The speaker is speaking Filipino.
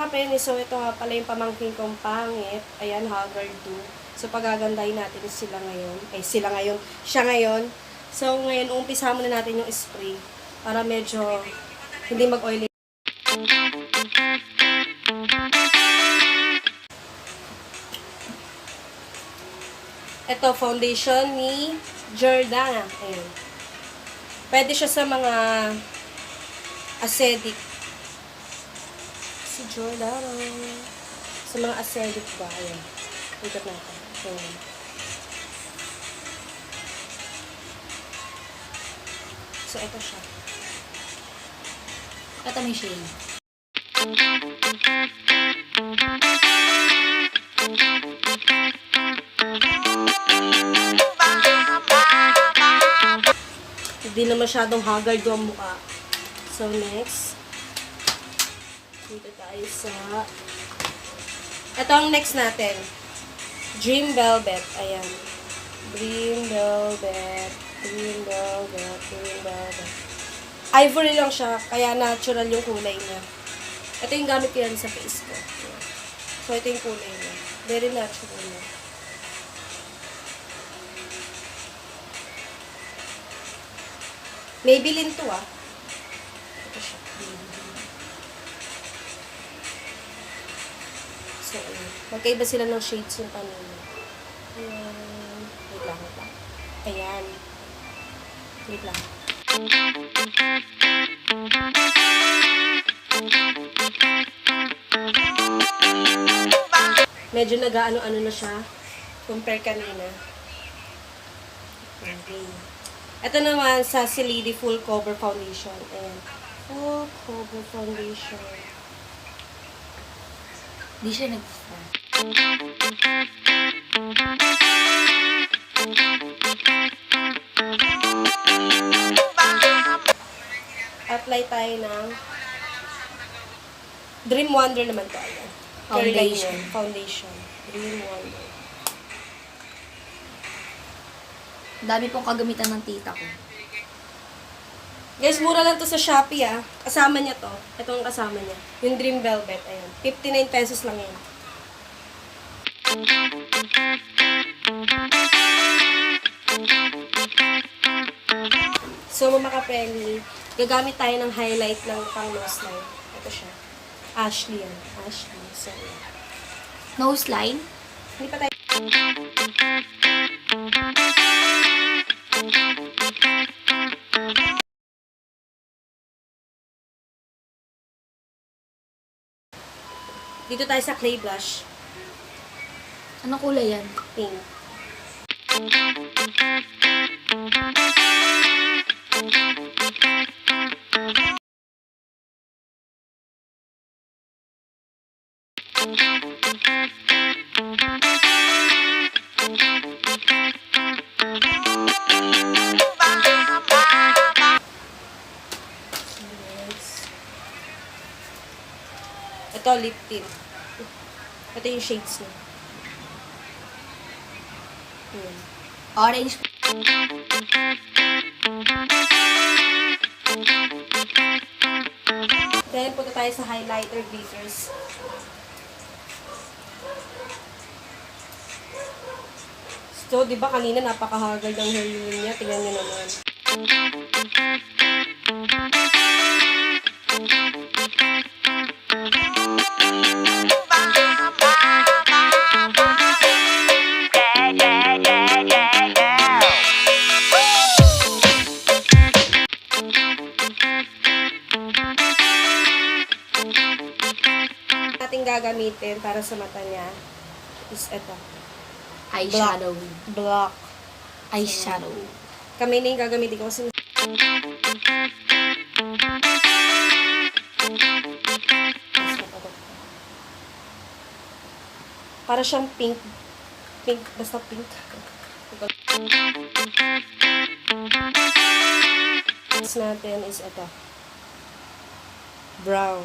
mga kapatid, so ito nga pala yung pamangkin kong pangit. Ayan, Haggard 2. So, pagagandahin natin sila ngayon. Siya ngayon. So, ngayon, umpisa muna natin yung spray para medyo hindi mag-oily. Ito, foundation ni Jordana. Ayan. Pwede siya sa mga acidic. Si Jordana. Sa mga acidic ba? Ayan. Ikot natin. Ayan. So, ito siya. Ito may shade. Hindi na masyadong haggard yung mukha. So, next. Dito tayo sa... Ito ang next natin. Dream Velvet. Ayan. Dream Velvet. Dream Velvet. Dream Velvet. Ivory lang siya. Kaya natural yung kulay niya. Ito yung gamit ko yan sa face ko. So, ito yung kulay niya. Very natural niya. Maybelline to ah. Ito siya. So, ayan. Magkaiba sila ng shades yung kanina. Ayan. Wait lang. Ayan. Wait lang. Medyo nag-ano-ano na siya. Compare kanina. Okay. Ito naman sa Silidi Full Cover Foundation. Ayan. Full Cover Foundation. Di siya nag-start. Apply tayo ng Dream Wonder naman to. Ayan. Foundation. Foundation. Dream Wonder. Dami pong kagamitan ng tita ko. Guys, mura lang to sa Shopee ah. Kasama niya to. Ito ang kasama niya. Yung Dream Velvet. Ayan. 59 pesos lang yan. So, mga kapeli, gagamit tayo ng highlight ng pang nose line. Ito siya. Ashley yan. Ashley. So, yeah. Nose line. Hindi pa tayo... Dito tayo sa clay blush. Anong kulay yan? Pink. Ito, lip tint. Ito yung shades niya. Ayan. Orange. Then, punta tayo sa highlighter glitters. So, di ba kanina napaka-haggard ang hairline niya? Tingnan niyo naman. Ating gagamitin para sa mata niya is ito. Eyeshadow. Block. Eyeshadow. Kami na yung gagamitin ko kasi para siyang pink. Pink. Basta pink. Next natin is ito. Brown.